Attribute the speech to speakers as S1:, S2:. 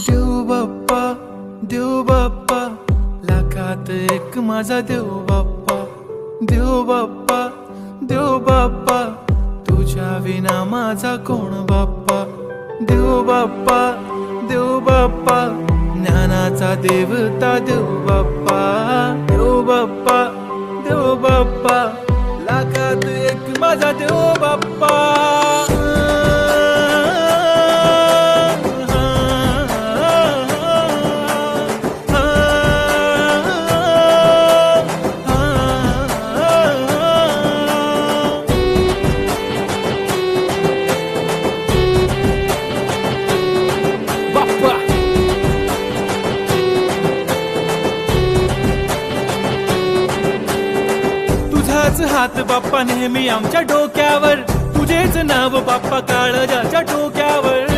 S1: देव बाप्पा, देव बाप्पा, लाखात एक माझा देव बाप्पा, देव बाप्पा, देव बाप्पा, तुझ्या विना माझा कोण बाप्पा, देव बाप्पा, देव बाप्पा, ज्ञानाचा देवता देव बाप्पा, देव बाप्पा, देव बाप्पा, लाखात एक माझा देव बाप्पा. तुझाच हात बाप्पा नेहमी आमच्या डोक्यावर, तुझेच नाव बाप्पा काळजाच्या डोक्यावर.